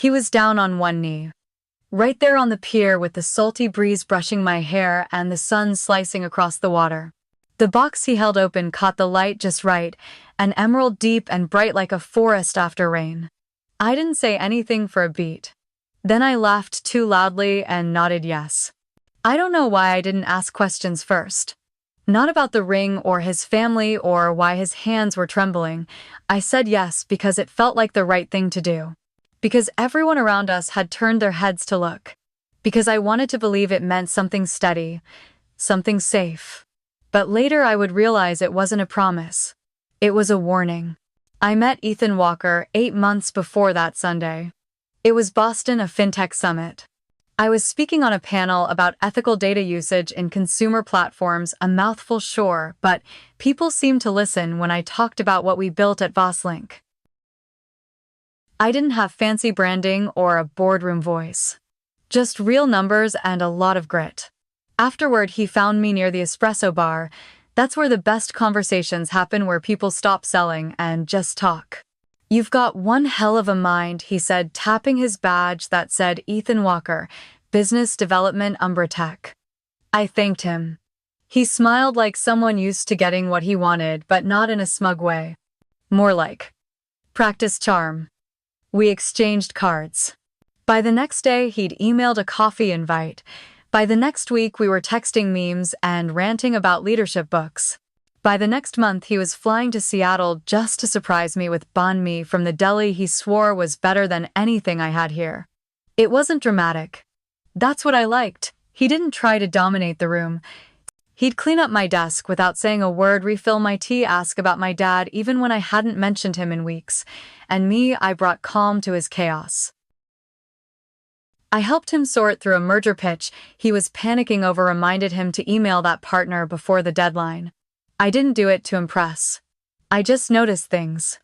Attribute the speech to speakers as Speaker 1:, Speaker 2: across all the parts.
Speaker 1: He was down on one knee, right there on the pier with the salty breeze brushing my hair and the sun slicing across the water. The box he held open caught the light just right, an emerald deep and bright like a forest after rain. I didn't say anything for a beat. Then I laughed too loudly and nodded yes. I don't know why I didn't ask questions first. Not about the ring or his family or why his hands were trembling. I said yes because it felt like the right thing to do. Because everyone around us had turned their heads to look. Because I wanted to believe it meant something steady, something safe. But later I would realize it wasn't a promise. It was a warning. I met Ethan Walker 8 months before that Sunday. It was Boston, a fintech summit. I was speaking on a panel about ethical data usage in consumer platforms, a mouthful sure, but people seemed to listen when I talked about what we built at Vosslink. I didn't have fancy branding or a boardroom voice. Just real numbers and a lot of grit. Afterward, he found me near the espresso bar. That's where the best conversations happen, where people stop selling and just talk. "You've got one hell of a mind," he said, tapping his badge that said Ethan Walker, Business Development Umbra Tech. I thanked him. He smiled like someone used to getting what he wanted, but not in a smug way. More like practice charm. We exchanged cards. By the next day, he'd emailed a coffee invite. By the next week, we were texting memes and ranting about leadership books. By the next month, he was flying to Seattle just to surprise me with banh mi from the deli he swore was better than anything I had here. It wasn't dramatic. That's what I liked. He didn't try to dominate the room. He'd clean up my desk without saying a word, refill my tea, ask about my dad even when I hadn't mentioned him in weeks. And me, I brought calm to his chaos. I helped him sort through a merger pitch he was panicking over, reminded him to email that partner before the deadline. I didn't do it to impress. I just noticed things.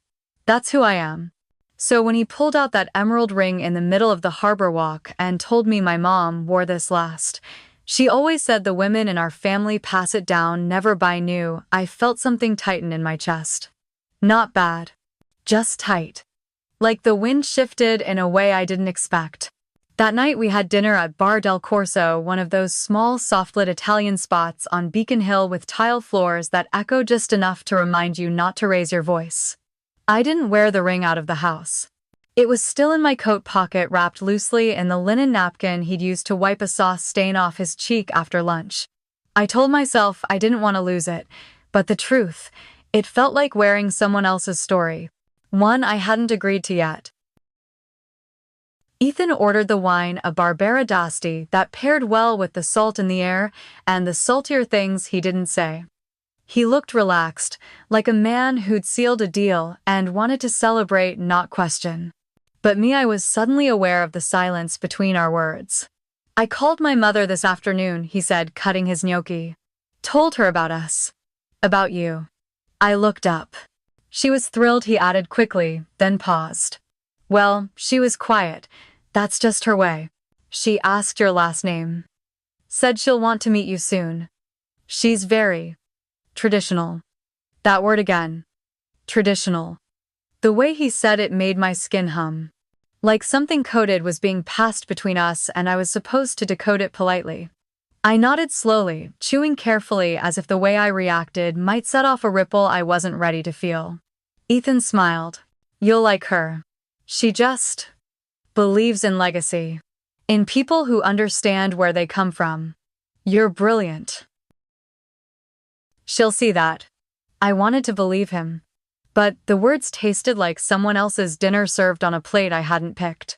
Speaker 1: That's who I am. So when he pulled out that emerald ring in the middle of the harbor walk and told me my mom wore this last, she always said the women in our family pass it down, never buy new, I felt something tighten in my chest. Not bad. Just tight. Like the wind shifted in a way I didn't expect. That night we had dinner at Bar del Corso, one of those small, soft-lit Italian spots on Beacon Hill with tile floors that echo just enough to remind you not to raise your voice. I didn't wear the ring out of the house. It was still in my coat pocket, wrapped loosely in the linen napkin he'd used to wipe a sauce stain off his cheek after lunch. I told myself I didn't want to lose it, but the truth, it felt like wearing someone else's story, one I hadn't agreed to yet. Ethan ordered the wine, a Barbera d'Asti, that paired well with the salt in the air and the saltier things he didn't say. He looked relaxed, like a man who'd sealed a deal and wanted to celebrate, not question. But me, I was suddenly aware of the silence between our words. "I called my mother this afternoon," he said, cutting his gnocchi. "Told her about us. About you." I looked up. She was thrilled, he added quickly, then paused. "Well, she was quiet. That's just her way. She asked your last name. Said she'll want to meet you soon. She's very traditional." That word again. Traditional. The way he said it made my skin hum. Like something coded was being passed between us and I was supposed to decode it politely. I nodded slowly, chewing carefully as if the way I reacted might set off a ripple I wasn't ready to feel. Ethan smiled. "You'll like her. She just believes in legacy. In people who understand where they come from. You're brilliant. She'll see that." I wanted to believe him. But the words tasted like someone else's dinner served on a plate I hadn't picked.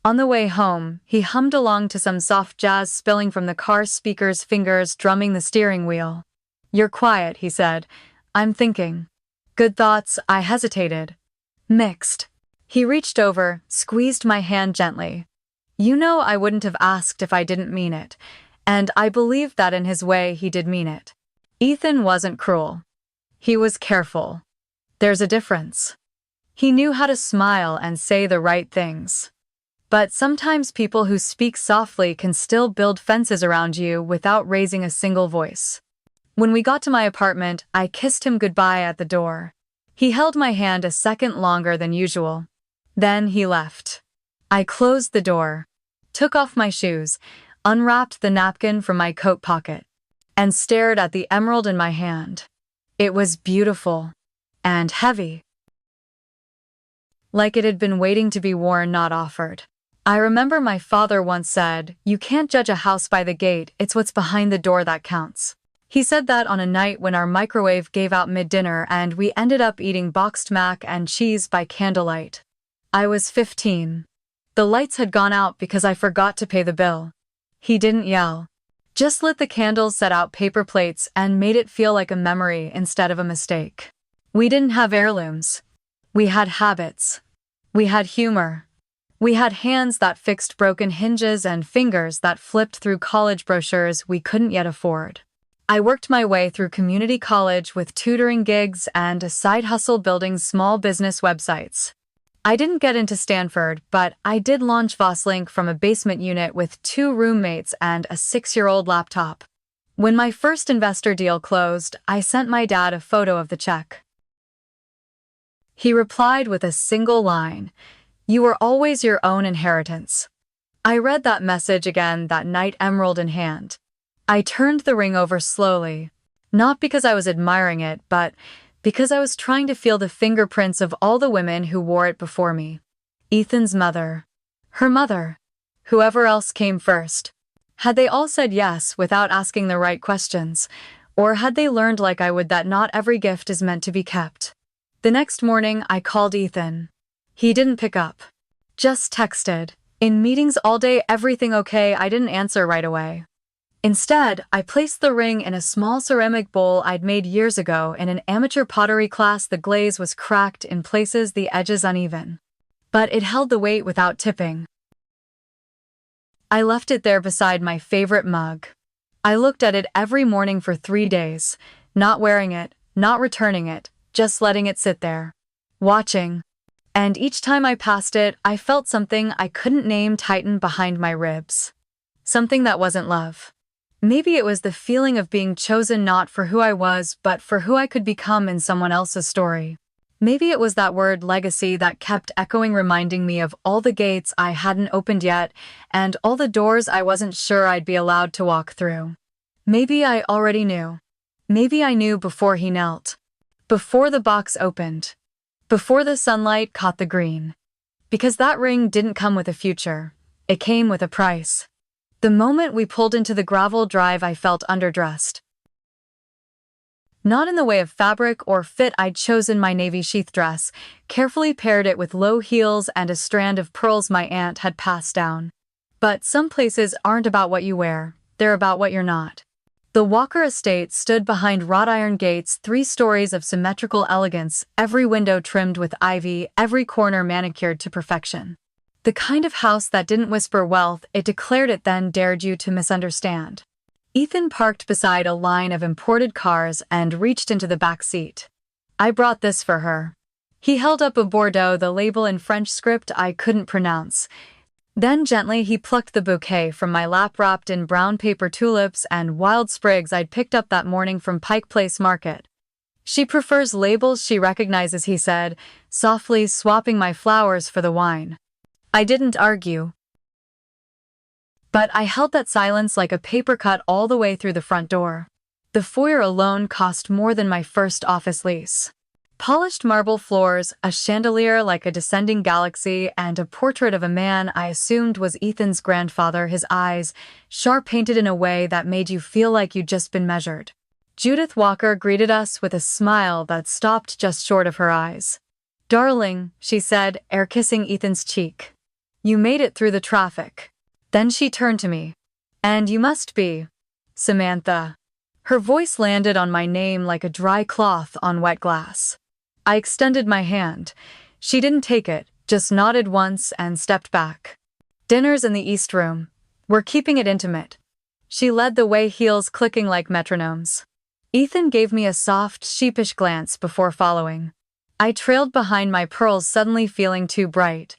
Speaker 1: On the way home, he hummed along to some soft jazz spilling from the car speaker's fingers drumming the steering wheel. "You're quiet," he said. "I'm thinking." "Good thoughts?" I hesitated. "Mixed." He reached over, squeezed my hand gently. "You know I wouldn't have asked if I didn't mean it." And I believed that in his way he did mean it. Ethan wasn't cruel. He was careful. There's a difference. He knew how to smile and say the right things. But sometimes people who speak softly can still build fences around you without raising a single voice. When we got to my apartment, I kissed him goodbye at the door. He held my hand a second longer than usual. Then he left. I closed the door, took off my shoes, unwrapped the napkin from my coat pocket, and stared at the emerald in my hand. It was beautiful and heavy, like it had been waiting to be worn, not offered. I remember my father once said, "You can't judge a house by the gate, it's what's behind the door that counts." He said that on a night when our microwave gave out mid-dinner and we ended up eating boxed mac and cheese by candlelight. I was 15. The lights had gone out because I forgot to pay the bill. He didn't yell. Just lit the candles, set out paper plates, and made it feel like a memory instead of a mistake. We didn't have heirlooms. We had habits. We had humor. We had hands that fixed broken hinges and fingers that flipped through college brochures we couldn't yet afford. I worked my way through community college with tutoring gigs and a side hustle building small business websites. I didn't get into Stanford, but I did launch Vosslink from a basement unit with 2 roommates and a 6-year-old laptop. When my first investor deal closed, I sent my dad a photo of the check. He replied with a single line, "You were always your own inheritance." I read that message again that night, emerald in hand. I turned the ring over slowly, not because I was admiring it, but because I was trying to feel the fingerprints of all the women who wore it before me. Ethan's mother, her mother, whoever else came first. Had they all said yes without asking the right questions, or had they learned like I would that not every gift is meant to be kept? The next morning, I called Ethan. He didn't pick up. Just texted. In meetings all day, everything okay? I didn't answer right away. Instead, I placed the ring in a small ceramic bowl I'd made years ago in an amateur pottery class. The glaze was cracked in places, the edges uneven. But it held the weight without tipping. I left it there beside my favorite mug. I looked at it every morning for 3 days, not wearing it, not returning it, just letting it sit there, watching. And each time I passed it, I felt something I couldn't name tighten behind my ribs. Something that wasn't love. Maybe it was the feeling of being chosen not for who I was, but for who I could become in someone else's story. Maybe it was that word legacy that kept echoing, reminding me of all the gates I hadn't opened yet and all the doors I wasn't sure I'd be allowed to walk through. Maybe I already knew. Maybe I knew before he knelt. Before the box opened. Before the sunlight caught the green. Because that ring didn't come with a future. It came with a price. The moment we pulled into the gravel drive, I felt underdressed. Not in the way of fabric or fit. I'd chosen my navy sheath dress, carefully paired it with low heels and a strand of pearls my aunt had passed down. But some places aren't about what you wear, they're about what you're not. The Walker estate stood behind wrought iron gates, 3 stories of symmetrical elegance, every window trimmed with ivy, every corner manicured to perfection. The kind of house that didn't whisper wealth, it declared it, then dared you to misunderstand. Ethan parked beside a line of imported cars and reached into the back seat. "I brought this for her." He held up a Bordeaux, the label in French script I couldn't pronounce. Then gently he plucked the bouquet from my lap, wrapped in brown paper tulips and wild sprigs I'd picked up that morning from Pike Place Market. "She prefers labels she recognizes," he said, softly swapping my flowers for the wine. I didn't argue. But I held that silence like a paper cut all the way through the front door. The foyer alone cost more than my first office lease. Polished marble floors, a chandelier like a descending galaxy, and a portrait of a man I assumed was Ethan's grandfather, his eyes sharp, painted in a way that made you feel like you'd just been measured. Judith Walker greeted us with a smile that stopped just short of her eyes. "Darling," she said, air kissing Ethan's cheek. "You made it through the traffic." Then she turned to me. "And you must be Samantha." Her voice landed on my name like a dry cloth on wet glass. I extended my hand. She didn't take it, just nodded once and stepped back. "Dinner's in the East Room. We're keeping it intimate." She led the way, heels clicking like metronomes. Ethan gave me a soft, sheepish glance before following. I trailed behind, my pearls suddenly feeling too bright.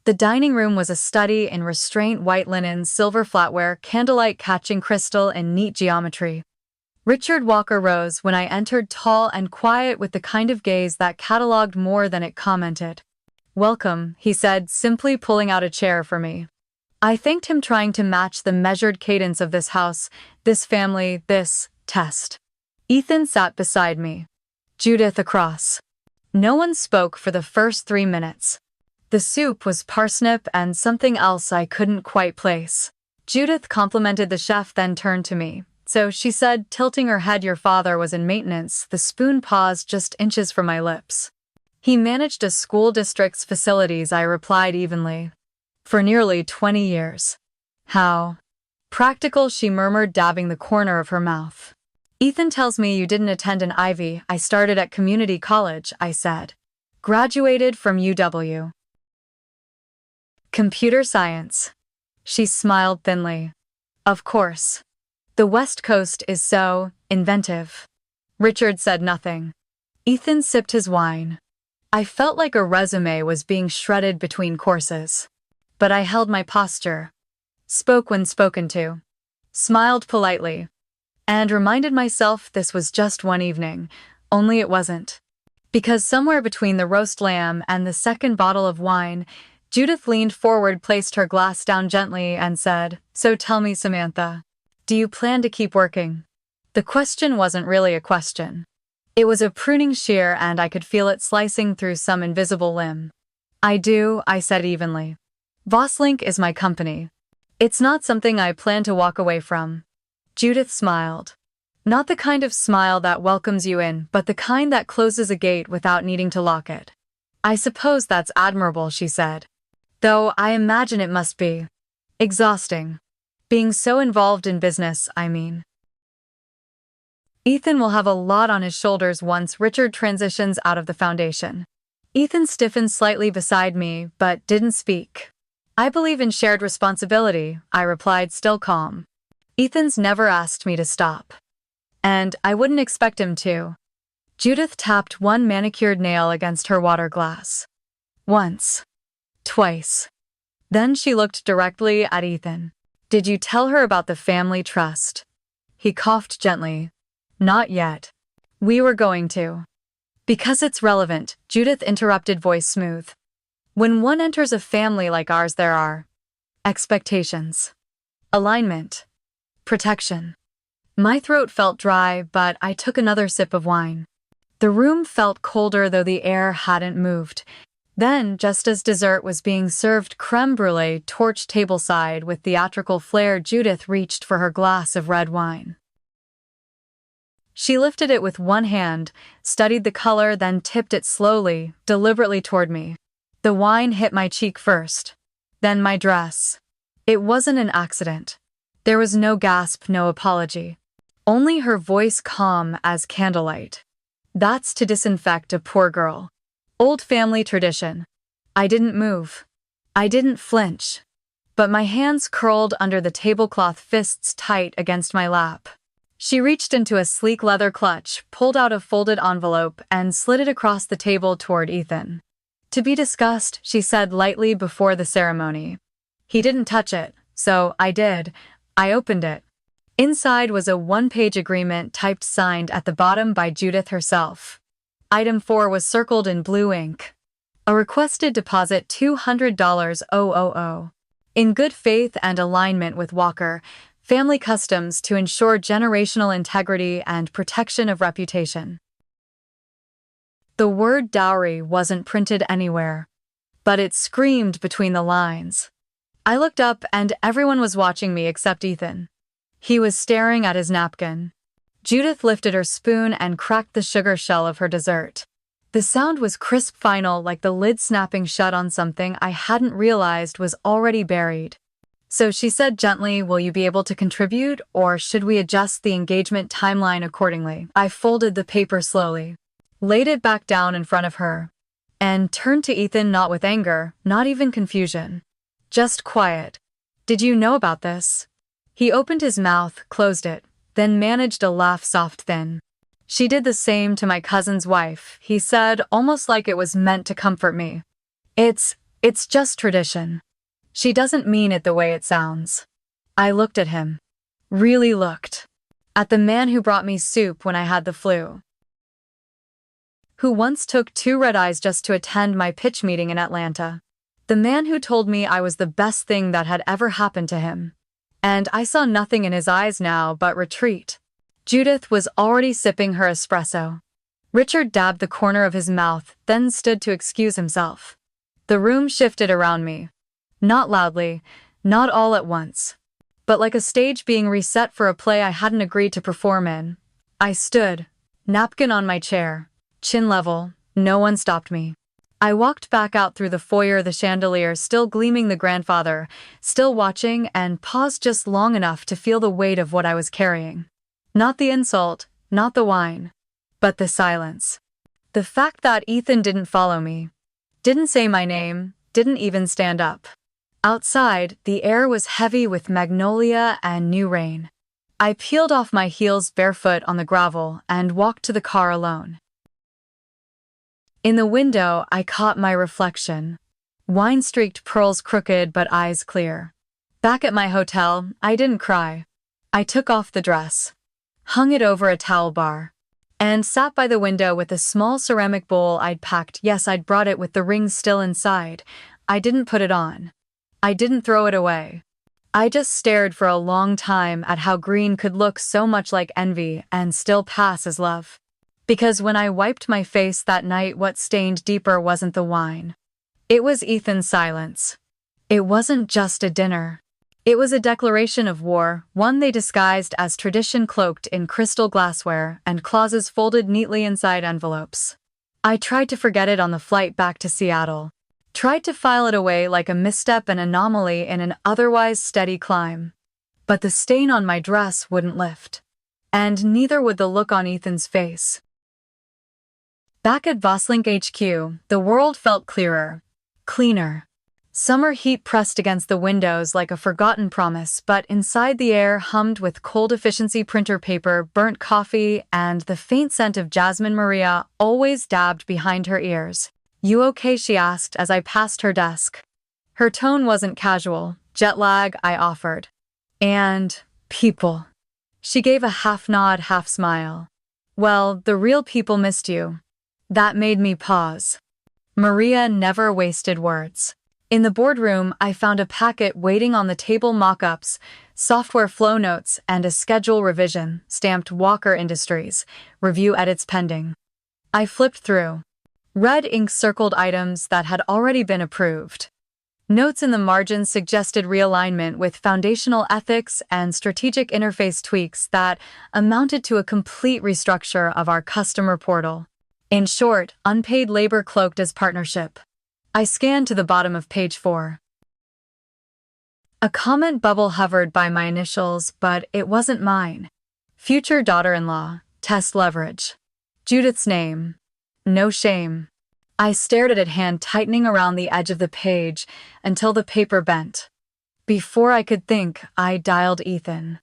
Speaker 1: The dining room was a study in restraint, white linen, silver flatware, candlelight catching crystal, and neat geometry. Richard Walker rose when I entered, tall and quiet, with the kind of gaze that catalogued more than it commented. "Welcome," he said, simply pulling out a chair for me. I thanked him, trying to match the measured cadence of this house, this family, this test. Ethan sat beside me. Judith across. No one spoke for the first 3 minutes. The soup was parsnip and something else I couldn't quite place. Judith complimented the chef, then turned to me. "So," she said, tilting her head, "your father was in maintenance." The spoon paused just inches from my lips. "He managed a school district's facilities," I replied evenly. "For nearly 20 years. How practical," she murmured, dabbing the corner of her mouth. "Ethan tells me you didn't attend an Ivy." "I started at community college," I said. "Graduated from UW. Computer science." She smiled thinly. "Of course. The West Coast is so inventive." Richard said nothing. Ethan sipped his wine. I felt like a resume was being shredded between courses. But I held my posture, spoke when spoken to, smiled politely, and reminded myself this was just one evening, only it wasn't. Because somewhere between the roast lamb and the second bottle of wine, Judith leaned forward, placed her glass down gently, and said, "So tell me, Samantha, do you plan to keep working?" The question wasn't really a question. It was a pruning shear, and I could feel it slicing through some invisible limb. "I do," I said evenly. "Vosslink is my company. It's not something I plan to walk away from." Judith smiled. Not the kind of smile that welcomes you in, but the kind that closes a gate without needing to lock it. "I suppose that's admirable," she said. "Though I imagine it must be exhausting. Being so involved in business, I mean." Ethan will have a lot on his shoulders once Richard transitions out of the foundation. Ethan stiffened slightly beside me, but didn't speak. "I believe in shared responsibility," I replied, still calm. "Ethan's never asked me to stop. And I wouldn't expect him to." Judith tapped one manicured nail against her water glass. Once. Twice. Then she looked directly at Ethan. "Did you tell her about the family trust?" He coughed gently. "Not yet. We were going to." "Because it's relevant," Judith interrupted, voice smooth. "When one enters a family like ours, there are expectations, alignment, protection." My throat felt dry, but I took another sip of wine. The room felt colder, though the air hadn't moved. Then, just as dessert was being served, creme brulee torched tableside with theatrical flair, Judith reached for her glass of red wine. She lifted it with one hand, studied the color, then tipped it slowly, deliberately toward me. The wine hit my cheek first, then my dress. It wasn't an accident. There was no gasp, no apology. Only her voice, calm as candlelight. "That's to disinfect a poor girl. Old family tradition." I didn't move. I didn't flinch. But my hands curled under the tablecloth, fists tight against my lap. She reached into a sleek leather clutch, pulled out a folded envelope, and slid it across the table toward Ethan. "To be discussed," she said lightly, "before the ceremony." He didn't touch it, so I did. I opened it. Inside was a one-page agreement, typed, signed at the bottom by Judith herself. Item 4 was circled in blue ink. A requested deposit $200,000. In good faith and alignment with Walker family customs to ensure generational integrity and protection of reputation. The word dowry wasn't printed anywhere, but it screamed between the lines. I looked up, and everyone was watching me except Ethan. He was staring at his napkin. Judith lifted her spoon and cracked the sugar shell of her dessert. The sound was crisp, final, like the lid snapping shut on something I hadn't realized was already buried. "So," she said gently, "will you be able to contribute, or should we adjust the engagement timeline accordingly?" I folded the paper slowly, laid it back down in front of her, and turned to Ethan, not with anger, not even confusion. Just quiet. "Did you know about this?" He opened his mouth, closed it, then managed a laugh, soft, thin. "She did the same to my cousin's wife," he said, almost like it was meant to comfort me. It's just tradition. She doesn't mean it the way it sounds." I looked at him. Really looked. At the man who brought me soup when I had the flu. who once took 2 red-eyes just to attend my pitch meeting in Atlanta. The man who told me I was the best thing that had ever happened to him. And I saw nothing in his eyes now but retreat. Judith was already sipping her espresso. Richard dabbed the corner of his mouth, then stood to excuse himself. The room shifted around me. Not loudly, not all at once, but like a stage being reset for a play I hadn't agreed to perform in. I stood, napkin on my chair, chin level. No one stopped me. I walked back out through the foyer, the chandelier still gleaming, the grandfather still watching, and paused just long enough to feel the weight of what I was carrying. Not the insult, not the whine, but the silence. The fact that Ethan didn't follow me, didn't say my name, didn't even stand up. Outside, the air was heavy with magnolia and new rain. I peeled off my heels barefoot on the gravel and walked to the car alone. In the window, I caught my reflection. Wine-streaked pearls crooked but eyes clear. Back at my hotel, I didn't cry. I took off the dress, hung it over a towel bar, and sat by the window with a small ceramic bowl I'd packed. Yes, I'd brought it with the ring still inside. I didn't put it on. I didn't throw it away. I just stared for a long time at how green could look so much like envy and still pass as love. Because when I wiped my face that night, what stained deeper wasn't the wine. It was Ethan's silence. It wasn't just a dinner. It was a declaration of war, one they disguised as tradition, cloaked in crystal glassware and clauses folded neatly inside envelopes. I tried to forget it on the flight back to Seattle. Tried to file it away like a misstep, an anomaly in an otherwise steady climb. But the stain on my dress wouldn't lift. And neither would the look on Ethan's face. Back at Vosslink HQ, the world felt clearer, cleaner. Summer heat pressed against the windows like a forgotten promise, but inside the air hummed with cold efficiency printer paper, burnt coffee, and the faint scent of jasmine. Maria always dabbed behind her ears. "You okay?" she asked as I passed her desk. Her tone wasn't casual. "Jet lag," I offered. "And people." She gave a half nod, half smile. "Well, the real people missed you." That made me pause. Maria never wasted words. In the boardroom, I found a packet waiting on the table, mock-ups, software flow notes, and a schedule revision, stamped Walker Industries, review edits pending. I flipped through. Red ink circled items that had already been approved. Notes in the margins suggested realignment with foundational ethics and strategic interface tweaks that amounted to a complete restructure of our customer portal. In short, unpaid labor cloaked as partnership. I scanned to the bottom of page 4. A comment bubble hovered by my initials, but it wasn't mine. Future daughter-in-law, test leverage. Judith's name. No shame. I stared at it, hand tightening around the edge of the page until the paper bent. Before I could think, I dialed Ethan.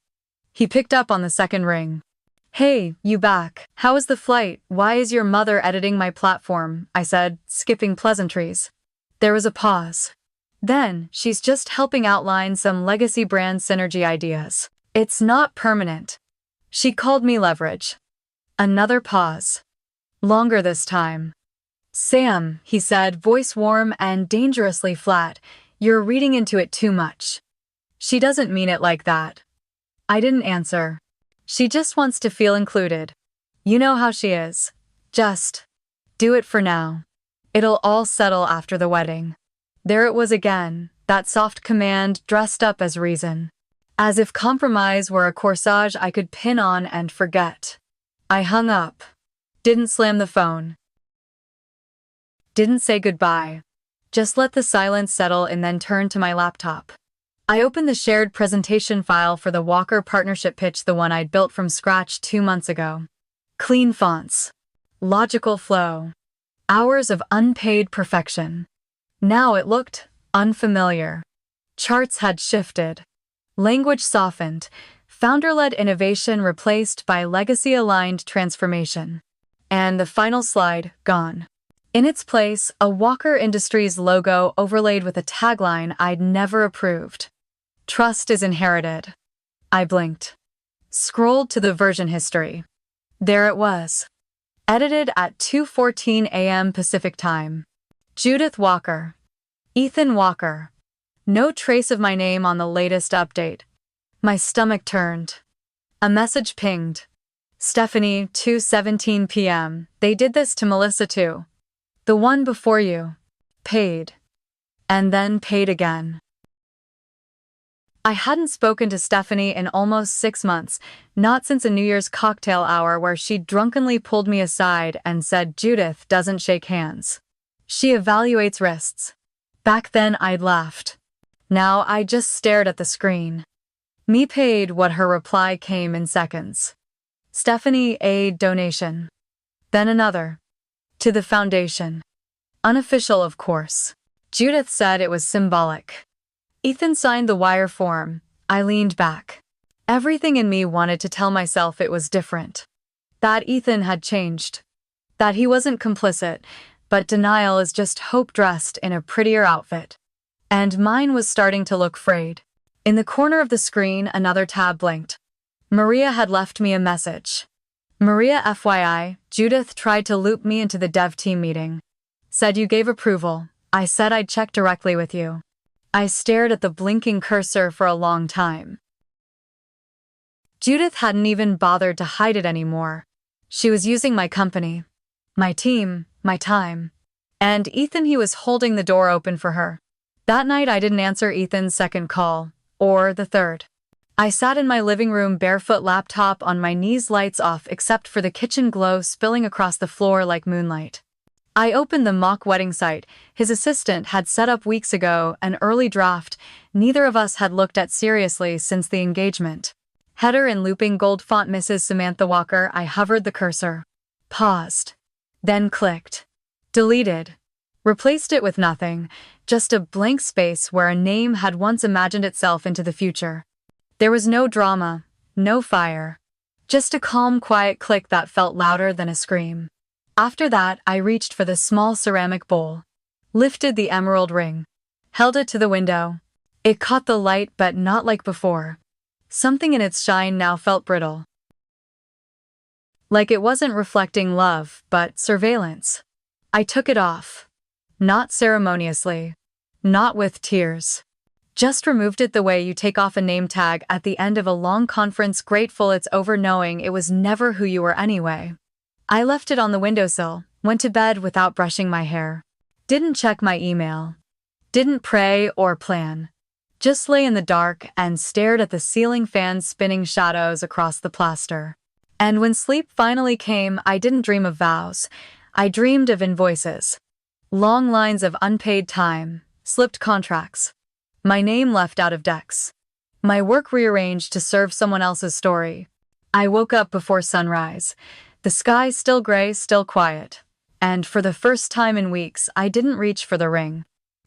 Speaker 1: He picked up on the second ring. "Hey, you back? How was the flight? Why is your mother editing my platform?" I said, skipping pleasantries. There was a pause. Then, "She's just helping outline some legacy brand synergy ideas. It's not permanent." She called me leverage. Another pause. Longer this time. "Sam," he said, voice warm and dangerously flat, "you're reading into it too much." "She doesn't mean it like that." I didn't answer. "She just wants to feel included. You know how she is. Just do it for now. It'll all settle after the wedding." There it was again, that soft command dressed up as reason. As if compromise were a corsage I could pin on and forget. I hung up. Didn't slam the phone. Didn't say goodbye. Just let the silence settle and then turned to my laptop. I opened the shared presentation file for the Walker partnership pitch, the one I'd built from scratch 2 months ago. Clean fonts. Logical flow. Hours of unpaid perfection. Now it looked unfamiliar. Charts had shifted. Language softened. Founder-led innovation replaced by legacy-aligned transformation. And the final slide, gone. In its place, a Walker Industries logo overlaid with a tagline I'd never approved. "Trust is inherited." I blinked. Scrolled to the version history. There it was. Edited at 2:14 a.m. Pacific Time. Judith Walker. Ethan Walker. No trace of my name on the latest update. My stomach turned. A message pinged. Stephanie, 2:17 p.m. They did this to Melissa too. The one before you. Paid. And then paid again. I hadn't spoken to Stephanie in almost 6 months, not since a New Year's cocktail hour where she drunkenly pulled me aside and said Judith doesn't shake hands. She evaluates wrists. Back then I'd laughed. Now I just stared at the screen. Me paid what her reply came in seconds. Stephanie, a donation. Then another. To the foundation. Unofficial, of course. Judith said it was symbolic. Ethan signed the wire form. I leaned back. Everything in me wanted to tell myself it was different. That Ethan had changed. That he wasn't complicit, but denial is just hope dressed in a prettier outfit. And mine was starting to look frayed. In the corner of the screen, another tab blinked. Maria had left me a message. Maria, FYI, Judith tried to loop me into the dev team meeting. Said you gave approval. I said I'd check directly with you. I stared at the blinking cursor for a long time. Judith hadn't even bothered to hide it anymore. She was using my company, my team, my time. And Ethan, he was holding the door open for her. That night I didn't answer Ethan's second call, or the third. I sat in my living room, barefoot, laptop on my knees, lights off except for the kitchen glow spilling across the floor like moonlight. I opened the mock wedding site his assistant had set up weeks ago, an early draft neither of us had looked at seriously since the engagement. Header in looping gold font, Mrs. Samantha Walker. I hovered the cursor. Paused. Then clicked. Deleted. Replaced it with nothing, just a blank space where a name had once imagined itself into the future. There was no drama, no fire. Just a calm, quiet click that felt louder than a scream. After that, I reached for the small ceramic bowl. Lifted the emerald ring. Held it to the window. It caught the light, but not like before. Something in its shine now felt brittle. Like it wasn't reflecting love, but surveillance. I took it off. Not ceremoniously. Not with tears. Just removed it the way you take off a name tag at the end of a long conference, grateful it's over, knowing it was never who you were anyway. I left it on the windowsill, went to bed without brushing my hair. Didn't check my email. Didn't pray or plan. Just lay in the dark and stared at the ceiling fan spinning shadows across the plaster. And when sleep finally came, I didn't dream of vows. I dreamed of invoices. Long lines of unpaid time, slipped contracts. My name left out of decks. My work rearranged to serve someone else's story. I woke up before sunrise. The sky still gray, still quiet. And for the first time in weeks, I didn't reach for the ring.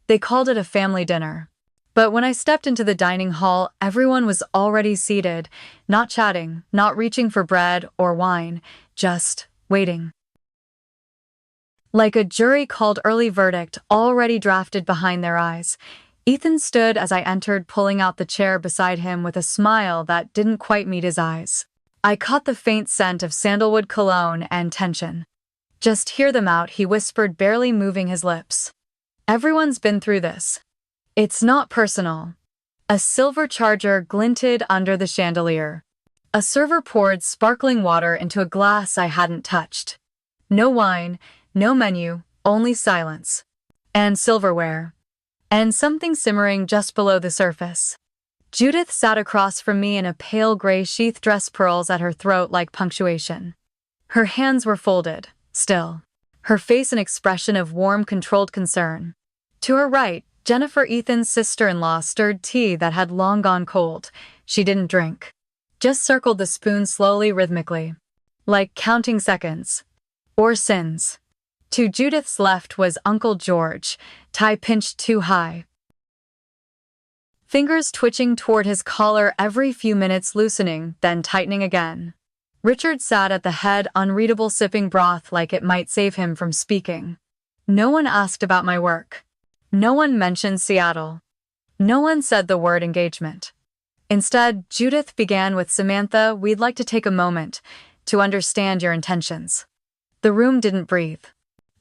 Speaker 1: They called it a family dinner. But when I stepped into the dining hall, everyone was already seated, not chatting, not reaching for bread or wine, just waiting. Like a jury called early verdict, already drafted behind their eyes. Ethan stood as I entered, pulling out the chair beside him with a smile that didn't quite meet his eyes. I caught the faint scent of sandalwood cologne and tension. Just hear them out, he whispered, barely moving his lips. Everyone's been through this. It's not personal. A silver charger glinted under the chandelier. A server poured sparkling water into a glass I hadn't touched. No wine, no menu, only silence. And silverware. And something simmering just below the surface. Judith sat across from me in a pale gray sheath dress, pearls at her throat like punctuation. Her hands were folded, still. Her face an expression of warm, controlled concern. To her right, Jennifer, Ethan's sister-in-law, stirred tea that had long gone cold. She didn't drink. Just circled the spoon slowly, rhythmically. Like counting seconds. Or sins. To Judith's left was Uncle George, tie pinched too high. Fingers twitching toward his collar every few minutes, loosening, then tightening again. Richard sat at the head, unreadable, sipping broth like it might save him from speaking. No one asked about my work. No one mentioned Seattle. No one said the word engagement. Instead, Judith began with, Samantha, we'd like to take a moment to understand your intentions. The room didn't breathe.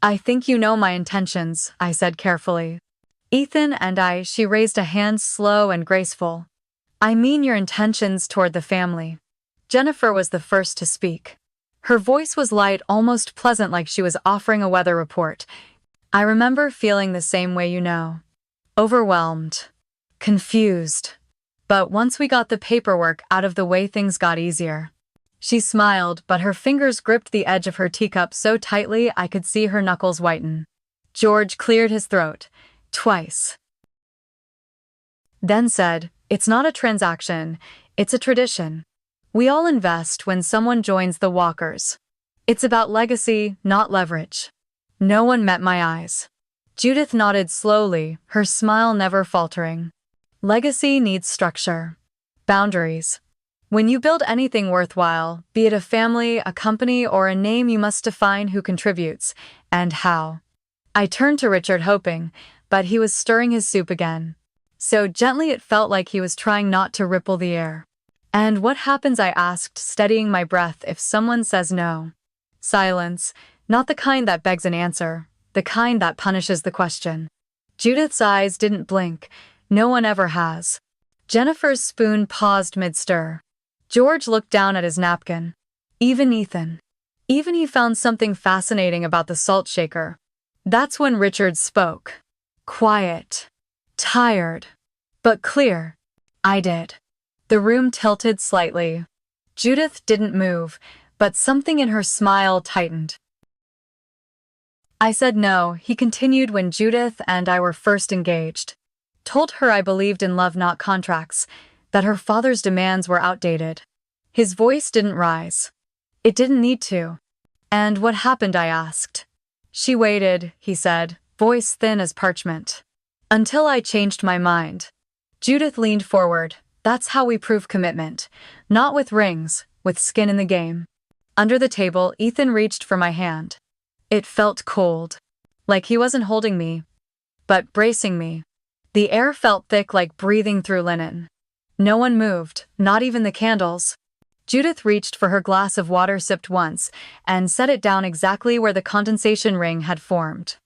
Speaker 1: "I think you know my intentions," I said carefully. "Ethan and I," she raised a hand slow and graceful. "I mean your intentions toward the family." Jennifer was the first to speak. Her voice was light, almost pleasant, like she was offering a weather report. "I remember feeling the same way, you know. Overwhelmed. Confused. But once we got the paperwork out of the way, things got easier." She smiled, but her fingers gripped the edge of her teacup so tightly I could see her knuckles whiten. George cleared his throat. Twice. Then said, "It's not a transaction, it's a tradition. We all invest when someone joins the Walkers. It's about legacy, not leverage." No one met my eyes. Judith nodded slowly, her smile never faltering. Legacy needs structure. Boundaries. When you build anything worthwhile, be it a family, a company, or a name, you must define who contributes, and how. I turned to Richard, hoping, but he was stirring his soup again. So gently it felt like he was trying not to ripple the air. "And what happens?" I asked, steadying my breath, "if someone says no?" Silence, not the kind that begs an answer, the kind that punishes the question. Judith's eyes didn't blink. No one ever has. Jennifer's spoon paused mid-stir. George looked down at his napkin. Even Ethan. Even he found something fascinating about the salt shaker. That's when Richard spoke. Quiet. Tired. But clear. "I did." The room tilted slightly. Judith didn't move, but something in her smile tightened. "I said no," he continued, "when Judith and I were first engaged. Told her I believed in love, not contracts, that her father's demands were outdated." His voice didn't rise. It didn't need to. "And what happened?" I asked. "She waited," he said, voice thin as parchment. "Until I changed my mind." Judith leaned forward. "That's how we prove commitment. Not with rings, with skin in the game." Under the table, Ethan reached for my hand. It felt cold. Like he wasn't holding me, but bracing me. The air felt thick, like breathing through linen. No one moved, not even the candles. Judith reached for her glass of water, sipped once, and set it down exactly where the condensation ring had formed.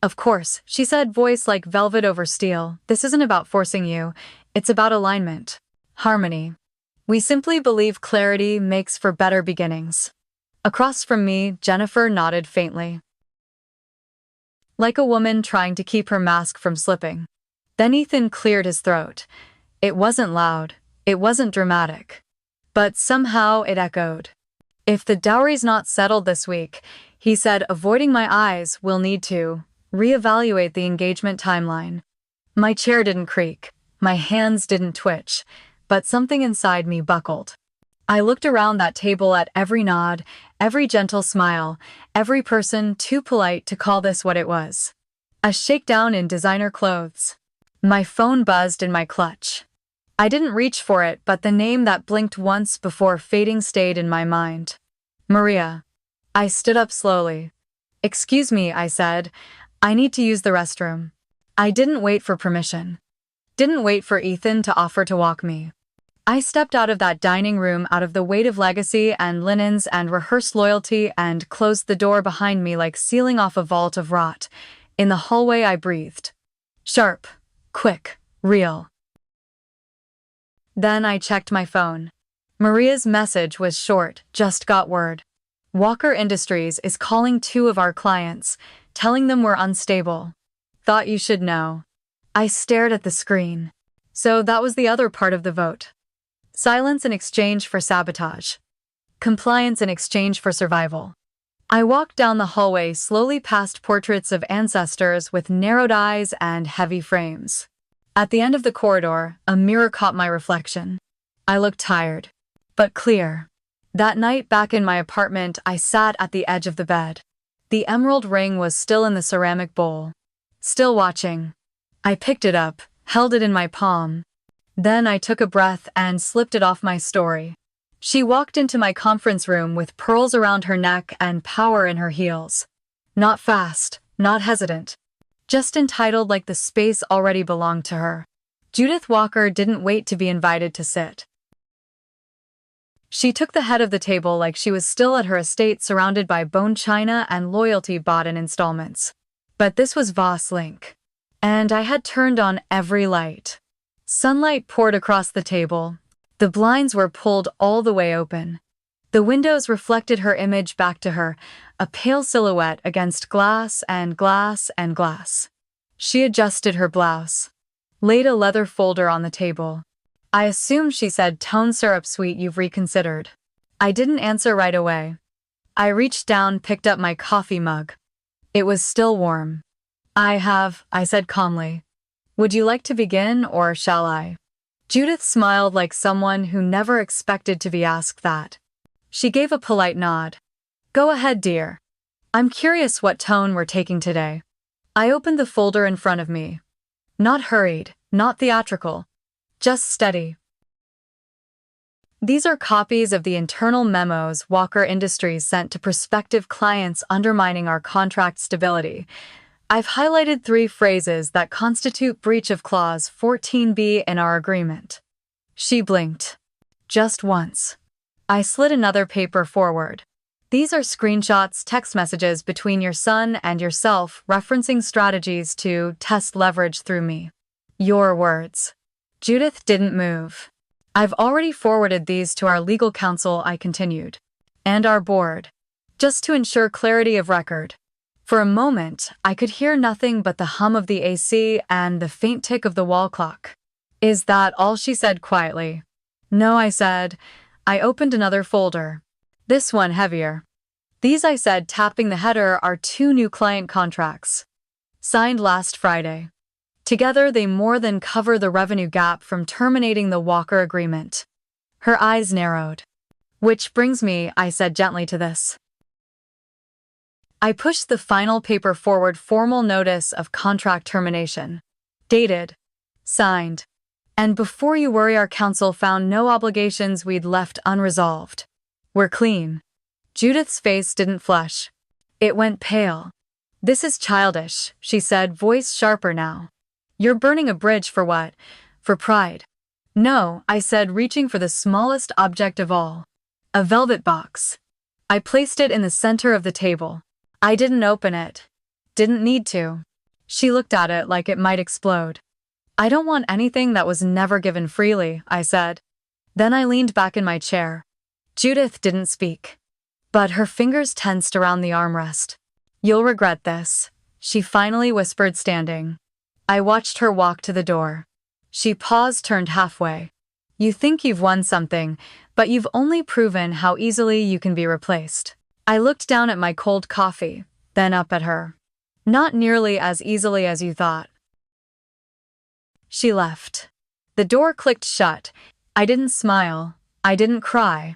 Speaker 1: "Of course," she said, voice like velvet over steel, "this isn't about forcing you, it's about alignment. Harmony. We simply believe clarity makes for better beginnings." Across from me, Jennifer nodded faintly. Like a woman trying to keep her mask from slipping. Then Ethan cleared his throat. It wasn't loud, it wasn't dramatic. But somehow it echoed. "If the dowry's not settled this week," he said, avoiding my eyes, "we'll need to reevaluate the engagement timeline." My chair didn't creak, my hands didn't twitch, but something inside me buckled. I looked around that table at every nod, every gentle smile, every person too polite to call this what it was. A shakedown in designer clothes. My phone buzzed in my clutch. I didn't reach for it, but the name that blinked once before fading stayed in my mind. Maria. I stood up slowly. "Excuse me," I said. "I need to use the restroom." I didn't wait for permission. Didn't wait for Ethan to offer to walk me. I stepped out of that dining room, out of the weight of legacy and linens and rehearsed loyalty, and closed the door behind me like sealing off a vault of rot. In the hallway I breathed. Sharp. Quick. Real. Then I checked my phone. Maria's message was short, "Just got word. Walker Industries is calling 2 of our clients, telling them we're unstable. Thought you should know." I stared at the screen. So that was the other part of the vote. Silence in exchange for sabotage. Compliance in exchange for survival. I walked down the hallway, slowly past portraits of ancestors with narrowed eyes and heavy frames. At the end of the corridor, a mirror caught my reflection. I looked tired, but clear. That night back in my apartment, I sat at the edge of the bed. The emerald ring was still in the ceramic bowl. Still watching. I picked it up, held it in my palm. Then I took a breath and slipped it off my story. She walked into my conference room with pearls around her neck and power in her heels. Not fast, not hesitant. Just entitled, like the space already belonged to her. Judith Walker didn't wait to be invited to sit. She took the head of the table like she was still at her estate surrounded by bone china and loyalty bought in installments. But this was Voss Link. And I had turned on every light. Sunlight poured across the table. The blinds were pulled all the way open. The windows reflected her image back to her, a pale silhouette against glass and glass and glass. She adjusted her blouse, laid a leather folder on the table. I assume she said, "Tone syrup sweet, you've reconsidered." I didn't answer right away. I reached down, picked up my coffee mug. It was still warm. I said calmly. "Would you like to begin, or shall I?" Judith smiled like someone who never expected to be asked that. She gave a polite nod. "Go ahead, dear. I'm curious what tone we're taking today." I opened the folder in front of me. Not hurried, not theatrical. Just steady. These are copies of the internal memos Walker Industries sent to prospective clients undermining our contract stability. I've highlighted 3 phrases that constitute breach of Clause 14B in our agreement. She blinked. Just once. I slid another paper forward. "These are screenshots, text messages between your son and yourself referencing strategies to test leverage through me. Your words." Judith didn't move. "I've already forwarded these to our legal counsel," I continued. "And our board. Just to ensure clarity of record." For a moment, I could hear nothing but the hum of the AC and the faint tick of the wall clock. "Is that all?" she said quietly. "No," I said. I opened another folder. "This one heavier." "These," I said, tapping the header, "are 2 new client contracts. Signed last Friday. Together, they more than cover the revenue gap from terminating the Walker agreement." Her eyes narrowed. "Which brings me," I said gently, "to this." I pushed the final paper forward, formal notice of contract termination. Dated. Signed. And before you worry, our counsel found no obligations we'd left unresolved. We're clean. Judith's face didn't flush. It went pale. "This is childish," she said, voice sharper now. "You're burning a bridge for what? For pride?" "No," I said, reaching for the smallest object of all. A velvet box. I placed it in the center of the table. I didn't open it. Didn't need to. She looked at it like it might explode. "I don't want anything that was never given freely," I said. Then I leaned back in my chair. Judith didn't speak, but her fingers tensed around the armrest. "You'll regret this," she finally whispered, standing. I watched her walk to the door. She paused, turned halfway. "You think you've won something, but you've only proven how easily you can be replaced." I looked down at my cold coffee, then up at her. "Not nearly as easily as you thought." She left. The door clicked shut. I didn't smile. I didn't cry.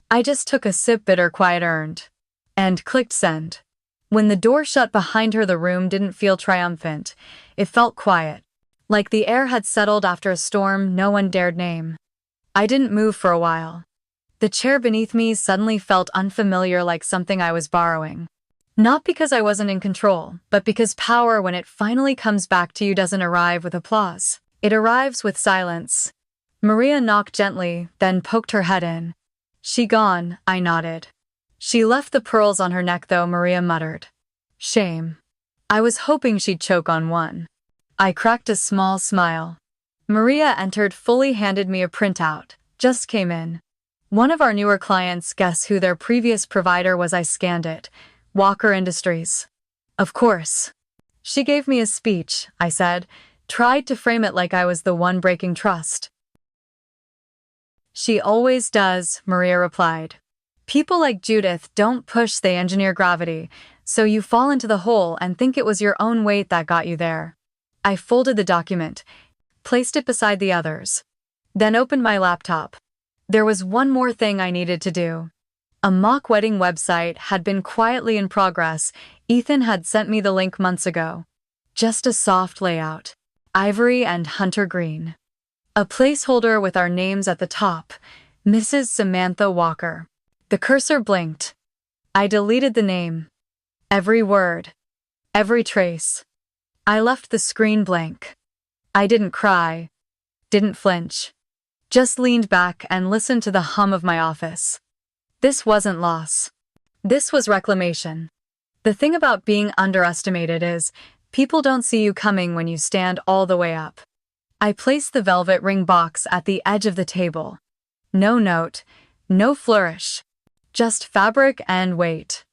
Speaker 1: I just took a sip, bitter, quiet, earned. And clicked send. When the door shut behind her, the room didn't feel triumphant. It felt quiet. Like the air had settled after a storm no one dared name. I didn't move for a while. The chair beneath me suddenly felt unfamiliar, like something I was borrowing. Not because I wasn't in control, but because power, when it finally comes back to you, doesn't arrive with applause. It arrives with silence. Maria knocked gently, then poked her head in. "She gone?" I nodded. "She left the pearls on her neck, though," Maria muttered. "Shame. I was hoping she'd choke on one." I cracked a small smile. Maria entered, fully handed me a printout. "Just came in. One of our newer clients. Guess who their previous provider was?" I scanned it. "Walker Industries." "Of course." "She gave me a speech," I said, tried to frame it like I was the one breaking trust. "She always does," Maria replied. "People like Judith don't push, they engineer gravity, so you fall into the hole and think it was your own weight that got you there." I folded the document, placed it beside the others, then opened my laptop. There was one more thing I needed to do. A mock wedding website had been quietly in progress. Ethan had sent me the link months ago. Just a soft layout. Ivory and hunter green. A placeholder with our names at the top. Mrs. Samantha Walker. The cursor blinked. I deleted the name. Every word. Every trace. I left the screen blank. I didn't cry. Didn't flinch. just leaned back and listened to the hum of my office. This wasn't loss. This was reclamation. The thing about being underestimated is, people don't see you coming when you stand all the way up. I placed the velvet ring box at the edge of the table. No note, no flourish. Just fabric and weight.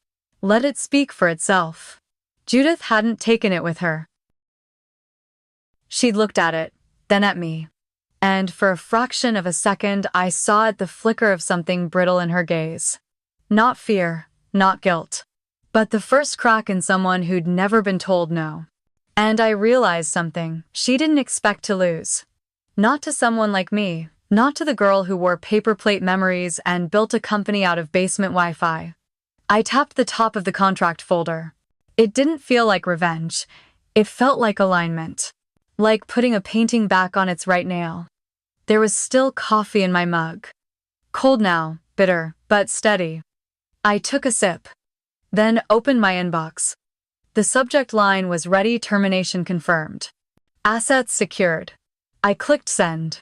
Speaker 1: Let it speak for itself. Judith hadn't taken it with her. She'd looked at it, then at me. And for a fraction of a second, I saw the flicker of something brittle in her gaze. Not fear, not guilt. But the first crack in someone who'd never been told no. And I realized something she didn't expect to lose. Not to someone like me, not to the girl who wore paper plate memories and built a company out of basement Wi-Fi. I tapped the top of the contract folder. It didn't feel like revenge. It felt like alignment. Like putting a painting back on its right nail. There was still coffee in my mug. Cold now, bitter, but steady. I took a sip. Then opened my inbox. The subject line was ready, termination confirmed. Assets secured. I clicked send.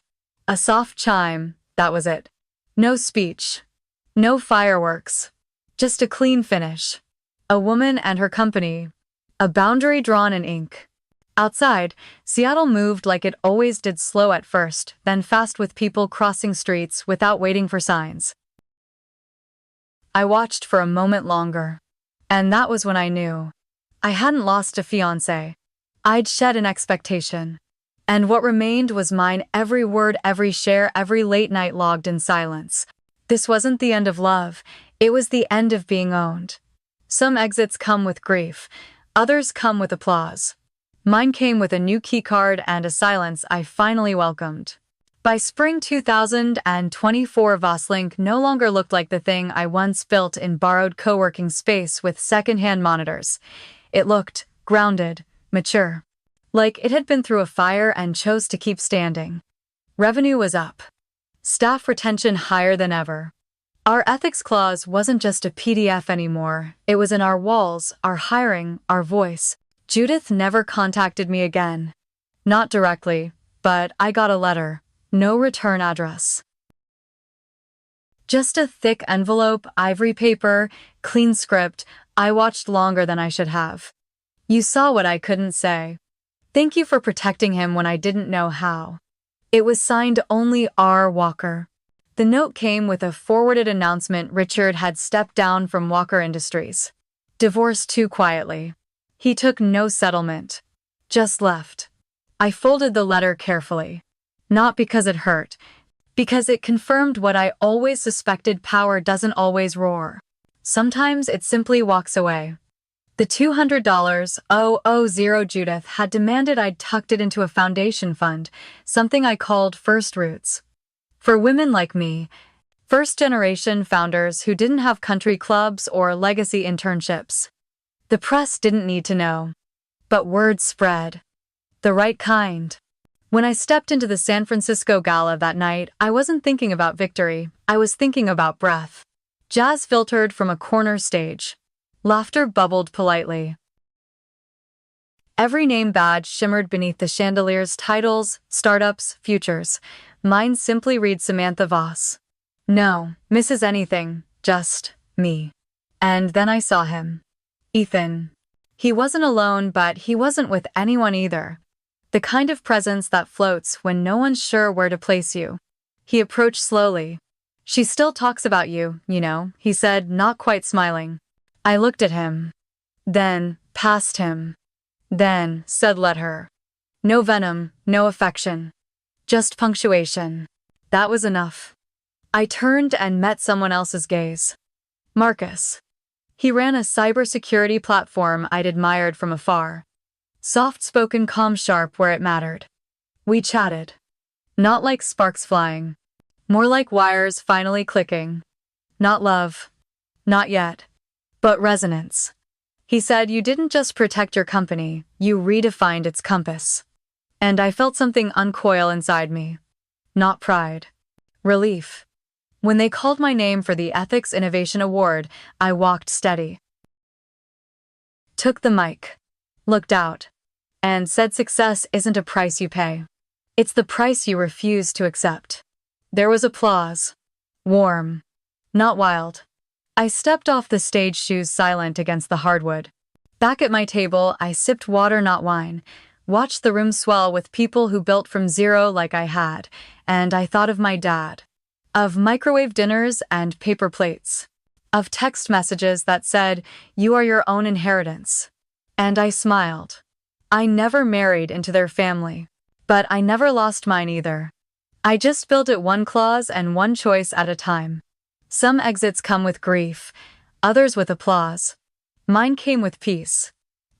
Speaker 1: A soft chime, that was it. No speech. No fireworks. Just a clean finish. A woman and her company. A boundary drawn in ink. Outside, Seattle moved like it always did, slow at first, then fast, with people crossing streets without waiting for signs. I watched for a moment longer. And that was when I knew. I hadn't lost a fiancé. I'd shed an expectation. And what remained was mine, every word, every share, every late night logged in silence. This wasn't the end of love, it was the end of being owned. Some exits come with grief, others come with applause. Mine came with a new keycard and a silence I finally welcomed. By spring 2024, Vosslink no longer looked like the thing I once built in borrowed co-working space with second-hand monitors. It looked grounded, mature. Like it had been through a fire and chose to keep standing. Revenue was up. Staff retention higher than ever. Our ethics clause wasn't just a PDF anymore. It was in our walls, our hiring, our voice. Judith never contacted me again. Not directly, but I got a letter. No return address. Just a thick envelope, ivory paper, clean script. I watched longer than I should have. You saw what I couldn't say. Thank you for protecting him when I didn't know how. It was signed only R. Walker. The note came with a forwarded announcement Richard had stepped down from Walker Industries. Divorced too quietly. He took no settlement. Just left. I folded the letter carefully. Not because it hurt. Because it confirmed what I always suspected: power doesn't always roar. Sometimes it simply walks away. The $200,000 Judith had demanded I'd tucked it into a foundation fund, something I called First Roots. For women like me, first-generation founders who didn't have country clubs or legacy internships. The press didn't need to know. But word spread. The right kind. When I stepped into the San Francisco gala that night, I wasn't thinking about victory, I was thinking about breath. Jazz filtered from a corner stage. Laughter bubbled politely. Every name badge shimmered beneath the chandeliers: titles, startups, futures. Mine simply read Samantha Voss. No, Mrs. Anything, just me. And then I saw him. Ethan. He wasn't alone, but he wasn't with anyone either. The kind of presence that floats when no one's sure where to place you. He approached slowly. She still talks about you, you know, he said, not quite smiling. I looked at him. Then, past him. Then, said let her. No venom, no affection. Just punctuation. That was enough. I turned and met someone else's gaze. Marcus. He ran a cybersecurity platform I'd admired from afar. Soft-spoken, calm, sharp where it mattered. We chatted. Not like sparks flying. More like wires finally clicking. Not love. Not yet. But resonance. He said, you didn't just protect your company, you redefined its compass. And I felt something uncoil inside me. Not pride. Relief. When they called my name for the Ethics Innovation Award, I walked steady. Took the mic. Looked out. And said, success isn't a price you pay. It's the price you refuse to accept. There was applause. Warm. Not wild. I stepped off the stage shoes silent against the hardwood. Back at my table, I sipped water, not wine, watched the room swell with people who built from zero like I had, and I thought of my dad. Of microwave dinners and paper plates. Of text messages that said, "You are your own inheritance." And I smiled. I never married into their family. But I never lost mine either. I just built it one clause and one choice at a time. Some exits come with grief, others with applause. Mine came with peace.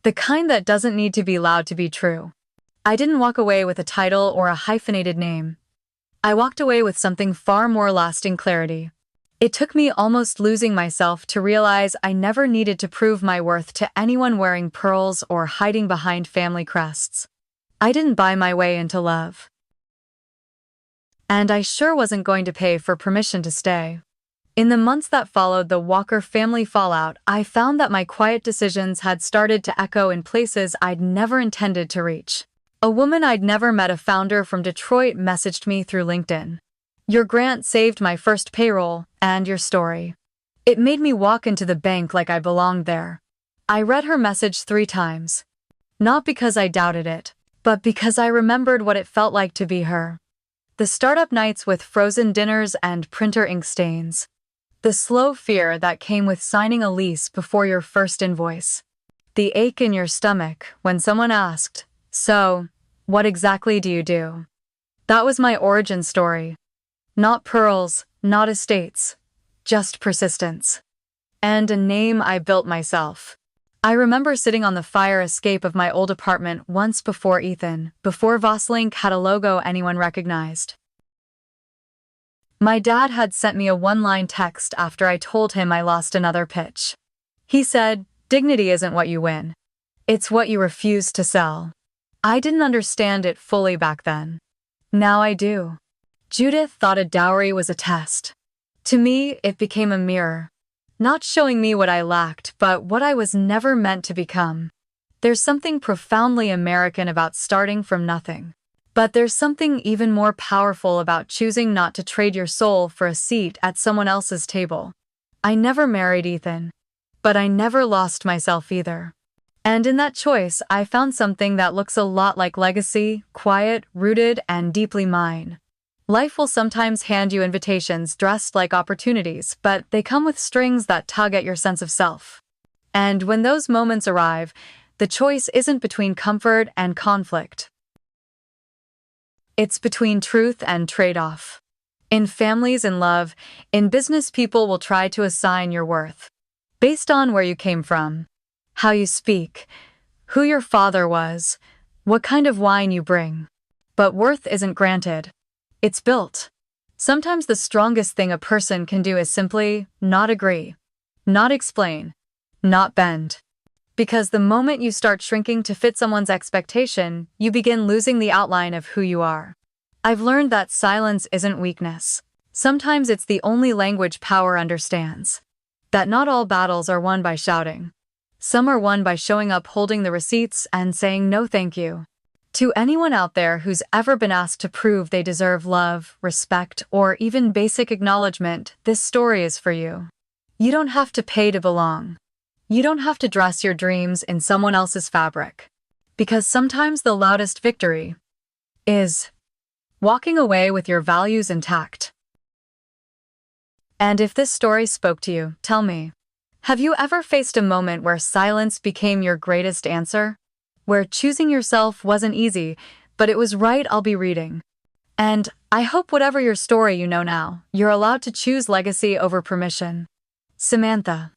Speaker 1: The kind that doesn't need to be loud to be true. I didn't walk away with a title or a hyphenated name. I walked away with something far more lasting: clarity. It took me almost losing myself to realize I never needed to prove my worth to anyone wearing pearls or hiding behind family crests. I didn't buy my way into love. And I sure wasn't going to pay for permission to stay. In the months that followed the Walker family fallout, I found that my quiet decisions had started to echo in places I'd never intended to reach. A woman I'd never met, a founder from Detroit, messaged me through LinkedIn. "Your grant saved my first payroll, and your story." It made me walk into the bank like I belonged there. I read her message 3 times. Not because I doubted it, but because I remembered what it felt like to be her. The startup nights with frozen dinners and printer ink stains. The slow fear that came with signing a lease before your first invoice. The ache in your stomach when someone asked, "So, what exactly do you do?" That was my origin story. Not pearls, not estates, just persistence. And a name I built myself. I remember sitting on the fire escape of my old apartment once before Vosslink had a logo anyone recognized. My dad had sent me a one-line text after I told him I lost another pitch. He said, "Dignity isn't what you win. It's what you refuse to sell." I didn't understand it fully back then. Now I do. Judith thought a dowry was a test. To me, it became a mirror. Not showing me what I lacked, but what I was never meant to become. There's something profoundly American about starting from nothing. But there's something even more powerful about choosing not to trade your soul for a seat at someone else's table. I never married Ethan. But I never lost myself either. And in that choice, I found something that looks a lot like legacy, quiet, rooted, and deeply mine. Life will sometimes hand you invitations dressed like opportunities, but they come with strings that tug at your sense of self. And when those moments arrive, the choice isn't between comfort and conflict. It's between truth and trade-off. In families and love, in business, people will try to assign your worth based on where you came from, how you speak, who your father was, what kind of wine you bring. But worth isn't granted. It's built. Sometimes the strongest thing a person can do is simply not agree, not explain, not bend. Because the moment you start shrinking to fit someone's expectation, you begin losing the outline of who you are. I've learned that silence isn't weakness. Sometimes it's the only language power understands. That not all battles are won by shouting. Some are won by showing up, holding the receipts, and saying no thank you. To anyone out there who's ever been asked to prove they deserve love, respect, or even basic acknowledgement, this story is for you. You don't have to pay to belong. You don't have to dress your dreams in someone else's fabric. Because sometimes the loudest victory is walking away with your values intact. And if this story spoke to you, tell me, have you ever faced a moment where silence became your greatest answer? Where choosing yourself wasn't easy, but it was right? I'll be reading. And I hope whatever your story you know now, you're allowed to choose legacy over permission. Samantha.